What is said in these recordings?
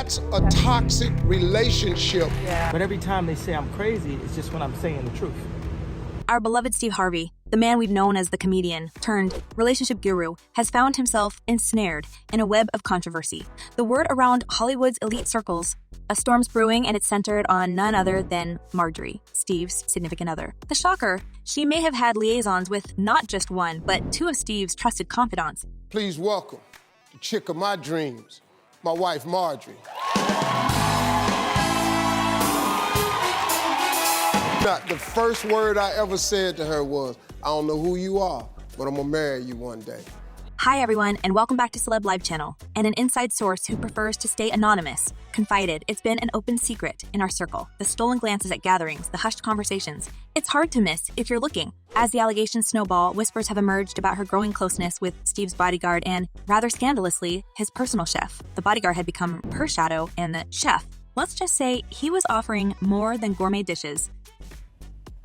That's a toxic relationship. Yeah. But every time they say I'm crazy, it's just when I'm saying the truth. Our beloved Steve Harvey, the man we've known as the comedian turned relationship guru, has found himself ensnared in a web of controversy. The word around Hollywood's elite circles, a storm's brewing, and it's centered on none other than Marjorie, Steve's significant other. The shocker, she may have had liaisons with not just one, but two of Steve's trusted confidants. Please welcome the chick of my dreams, my wife, Marjorie. Now, the first word I ever said to her was, I don't know who you are, but I'm gonna marry you one day. Hi everyone, and welcome back to Celeb Live Channel. And an inside source who prefers to stay anonymous confided it's been an open secret in our circle. The stolen glances at gatherings, the hushed conversations. It's hard to miss if you're looking. As the allegations snowball, whispers have emerged about her growing closeness with Steve's bodyguard and, rather scandalously, his personal chef. The bodyguard had become her shadow, and the chef, let's just say he was offering more than gourmet dishes.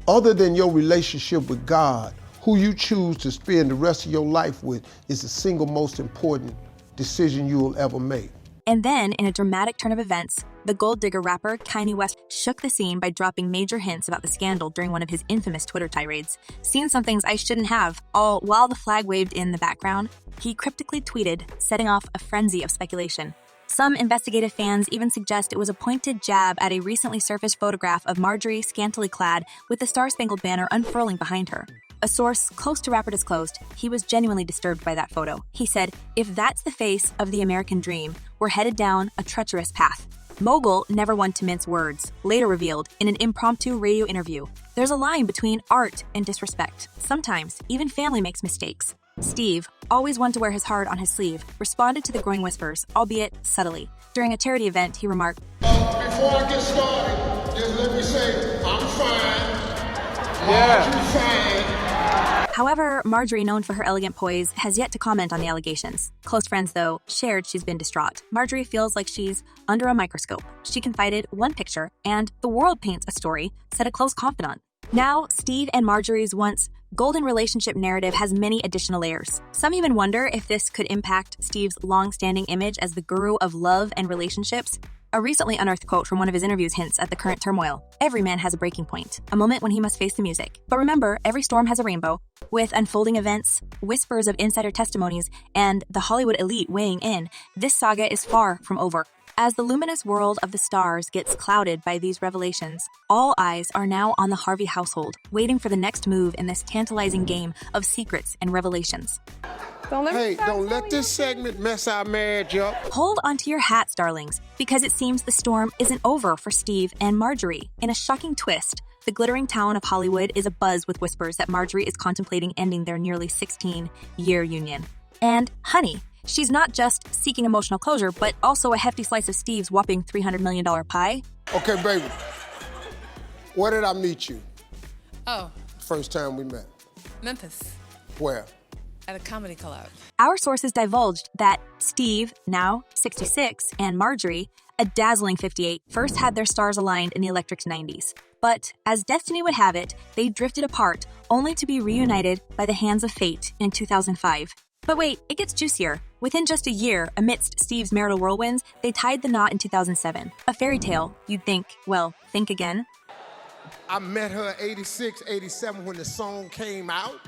Other than your relationship with God, who you choose to spend the rest of your life with is the single most important decision you will ever make. And then, in a dramatic turn of events, the gold digger rapper Kanye West shook the scene by dropping major hints about the scandal during one of his infamous Twitter tirades. Seen some things I shouldn't have, all while the flag waved in the background, he cryptically tweeted, setting off a frenzy of speculation. Some investigative fans even suggest it was a pointed jab at a recently surfaced photograph of Marjorie scantily clad with the Star-Spangled Banner unfurling behind her. A source close to rapper disclosed he was genuinely disturbed by that photo. He said, if that's the face of the American dream, we're headed down a treacherous path. Mogul, never one to mince words, later revealed in an impromptu radio interview, there's a line between art and disrespect. Sometimes, even family makes mistakes. Steve, always one to wear his heart on his sleeve, responded to the growing whispers, albeit subtly. During a charity event, he remarked, Before I get started, just let me say, I'm fine. Marjorie's fine. However, Marjorie, known for her elegant poise, has yet to comment on the allegations. Close friends, though, shared she's been distraught. Marjorie feels like she's under a microscope. She confided one picture, and the world paints a story, said a close confidant. Now, Steve and Marjorie's once golden relationship narrative has many additional layers. Some even wonder if this could impact Steve's long-standing image as the guru of love and relationships. A recently unearthed quote from one of his interviews hints at the current turmoil. Every man has a breaking point, a moment when he must face the music. But remember, every storm has a rainbow. With unfolding events, whispers of insider testimonies, and the Hollywood elite weighing in, this saga is far from over. As the luminous world of the stars gets clouded by these revelations, all eyes are now on the Harvey household, waiting for the next move in this tantalizing game of secrets and revelations. Don't let this segment mess our marriage up. Hold onto your hats, darlings, because it seems the storm isn't over for Steve and Marjorie. In a shocking twist, the glittering town of Hollywood is abuzz with whispers that Marjorie is contemplating ending their nearly 16-year union. And honey, she's not just seeking emotional closure, but also a hefty slice of Steve's whopping $300 million pie. Okay, baby. Where did I meet you? Oh. First time we met. Memphis. Where? At a comedy club. Our sources divulged that Steve, now 66, and Marjorie, a dazzling 58, first had their stars aligned in the electric 90s. But, as destiny would have it, they drifted apart, only to be reunited by the hands of fate in 2005. But wait, it gets juicier. Within just a year, amidst Steve's marital whirlwinds, they tied the knot in 2007. A fairy tale, you'd think. Well, think again. I met her 86, 87 when the song came out.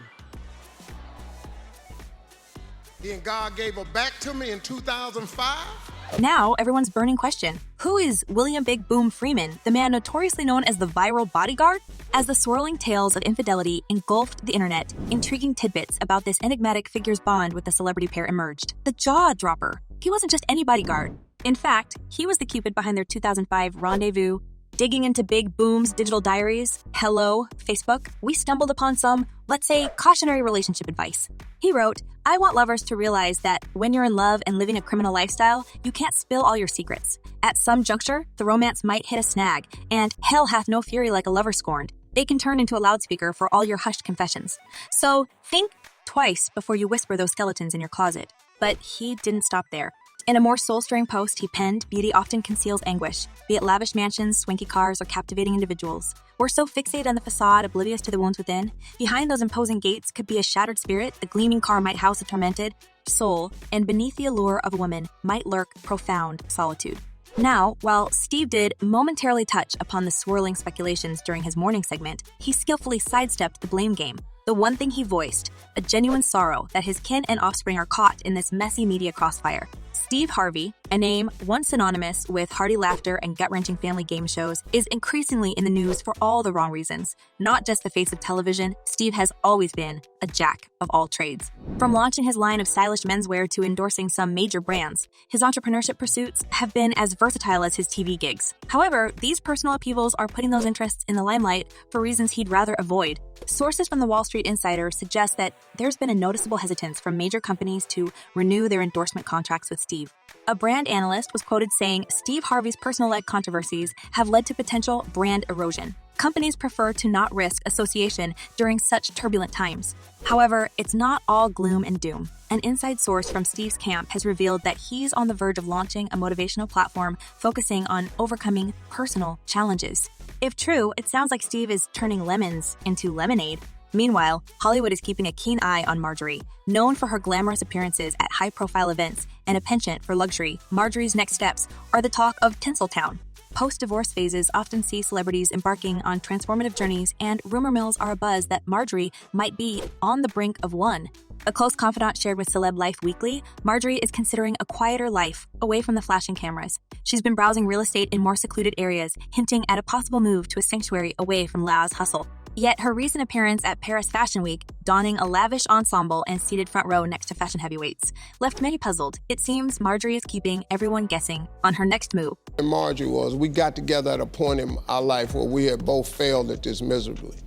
Then God gave her back to me in 2005. Now, everyone's burning question. Who is William Big Boom Freeman, the man notoriously known as the viral bodyguard? As the swirling tales of infidelity engulfed the internet, intriguing tidbits about this enigmatic figure's bond with the celebrity pair emerged. The jaw-dropper. He wasn't just any bodyguard. In fact, he was the Cupid behind their 2005 rendezvous. Digging into Big Boom's digital diaries, hello, Facebook, we stumbled upon some, let's say, cautionary relationship advice. He wrote, I want lovers to realize that when you're in love and living a criminal lifestyle, you can't spill all your secrets. At some juncture, the romance might hit a snag, and hell hath no fury like a lover scorned. They can turn into a loudspeaker for all your hushed confessions. So think twice before you whisper those skeletons in your closet. But he didn't stop there. In a more soul-stirring post, he penned, beauty often conceals anguish, be it lavish mansions, swanky cars, or captivating individuals. We're so fixated on the facade, oblivious to the wounds within. Behind those imposing gates could be a shattered spirit, the gleaming car might house a tormented soul, and beneath the allure of a woman might lurk profound solitude. Now, while Steve did momentarily touch upon the swirling speculations during his morning segment, he skillfully sidestepped the blame game. The one thing he voiced, a genuine sorrow that his kin and offspring are caught in this messy media crossfire. Steve Harvey, a name once synonymous with hearty laughter and gut-wrenching family game shows, is increasingly in the news for all the wrong reasons. Not just the face of television, Steve has always been a jack of all trades. From launching his line of stylish menswear to endorsing some major brands, his entrepreneurship pursuits have been as versatile as his TV gigs. However, these personal upheavals are putting those interests in the limelight for reasons he'd rather avoid. Sources from the Wall Street Insider suggest that there's been a noticeable hesitance from major companies to renew their endorsement contracts with Steve. A brand analyst was quoted saying Steve Harvey's personal life controversies have led to potential brand erosion. Companies prefer to not risk association during such turbulent times. However, it's not all gloom and doom. An inside source from Steve's camp has revealed that he's on the verge of launching a motivational platform focusing on overcoming personal challenges. If true, it sounds like Steve is turning lemons into lemonade. Meanwhile, Hollywood is keeping a keen eye on Marjorie. Known for her glamorous appearances at high-profile events and a penchant for luxury, Marjorie's next steps are the talk of Tinseltown. Post-divorce phases often see celebrities embarking on transformative journeys, and rumor mills are abuzz that Marjorie might be on the brink of one. A close confidant shared with Celeb Life Weekly, Marjorie is considering a quieter life away from the flashing cameras. She's been browsing real estate in more secluded areas, hinting at a possible move to a sanctuary away from La's hustle. Yet her recent appearance at Paris Fashion Week, donning a lavish ensemble and seated front row next to fashion heavyweights, left many puzzled. It seems Marjorie is keeping everyone guessing on her next move. And Marjorie we got together at a point in our life where we had both failed at this miserably.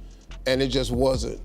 And it just wasn't.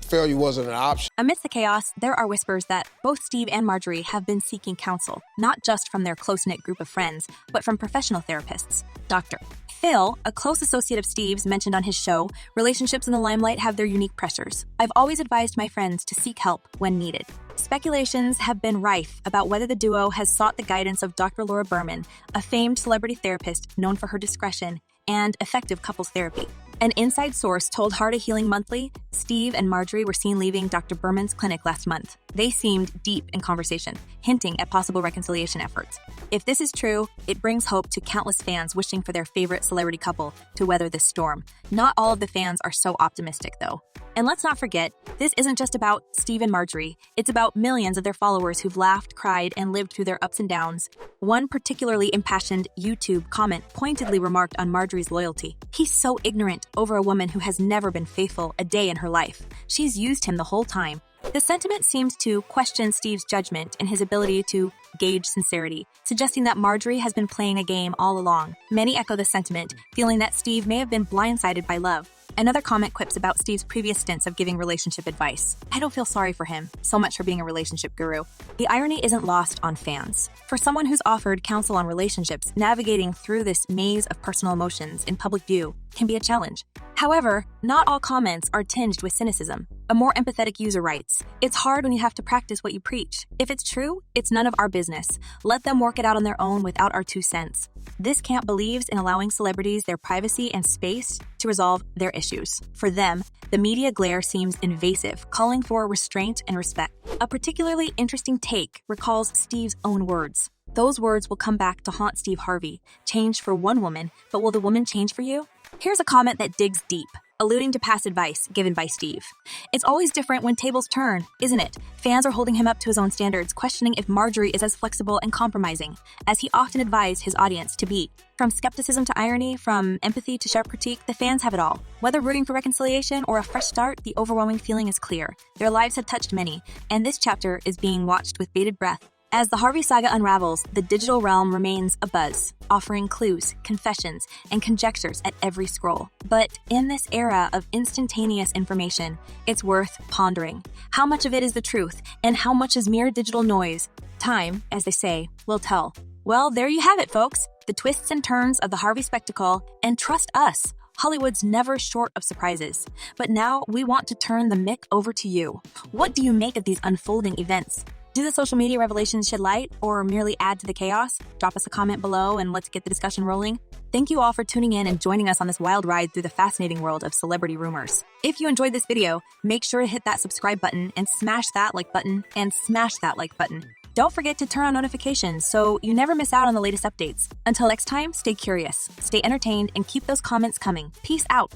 Failure wasn't an option. Amidst the chaos, there are whispers that both Steve and Marjorie have been seeking counsel, not just from their close-knit group of friends, but from professional therapists. Dr. Phil, a close associate of Steve's, mentioned on his show, relationships in the limelight have their unique pressures. I've always advised my friends to seek help when needed. Speculations have been rife about whether the duo has sought the guidance of Dr. Laura Berman, a famed celebrity therapist known for her discretion and effective couples therapy. An inside source told Heart of Healing Monthly, Steve and Marjorie were seen leaving Dr. Berman's clinic last month. They seemed deep in conversation, hinting at possible reconciliation efforts. If this is true, it brings hope to countless fans wishing for their favorite celebrity couple to weather this storm. Not all of the fans are so optimistic, though. And let's not forget, this isn't just about Steve and Marjorie. It's about millions of their followers who've laughed, cried, and lived through their ups and downs. One particularly impassioned YouTube comment pointedly remarked on Marjorie's loyalty. He's so ignorant over a woman who has never been faithful a day in her life. She's used him the whole time. The sentiment seems to question Steve's judgment and his ability to gauge sincerity, suggesting that Marjorie has been playing a game all along. Many echo the sentiment, feeling that Steve may have been blindsided by love. Another comment quips about Steve's previous stints of giving relationship advice. I don't feel sorry for him, so much for being a relationship guru. The irony isn't lost on fans. For someone who's offered counsel on relationships, navigating through this maze of personal emotions in public view can be a challenge. However, not all comments are tinged with cynicism. A more empathetic user writes, "It's hard when you have to practice what you preach. If it's true, it's none of our business. Let them work it out on their own without our 2 cents." This camp believes in allowing celebrities their privacy and space to resolve their issues. For them, the media glare seems invasive, calling for restraint and respect. A particularly interesting take recalls Steve's own words. Those words will come back to haunt Steve Harvey. Changed for one woman, but will the woman change for you? Here's a comment that digs deep, alluding to past advice given by Steve. It's always different when tables turn, isn't it? Fans are holding him up to his own standards, questioning if Marjorie is as flexible and compromising as he often advised his audience to be. From skepticism to irony, from empathy to sharp critique, the fans have it all. Whether rooting for reconciliation or a fresh start, the overwhelming feeling is clear. Their lives have touched many, and this chapter is being watched with bated breath. As the Harvey saga unravels, the digital realm remains abuzz, offering clues, confessions, and conjectures at every scroll. But in this era of instantaneous information, it's worth pondering. How much of it is the truth, and how much is mere digital noise? Time, as they say, will tell. Well, there you have it, folks. The twists and turns of the Harvey spectacle, and trust us, Hollywood's never short of surprises. But now we want to turn the mic over to you. What do you make of these unfolding events? Do the social media revelations shed light or merely add to the chaos? Drop us a comment below and let's get the discussion rolling. Thank you all for tuning in and joining us on this wild ride through the fascinating world of celebrity rumors. If you enjoyed this video, make sure to hit that subscribe button and smash that like button and smash that like button. Don't forget to turn on notifications so you never miss out on the latest updates. Until next time, stay curious, stay entertained, and keep those comments coming. Peace out.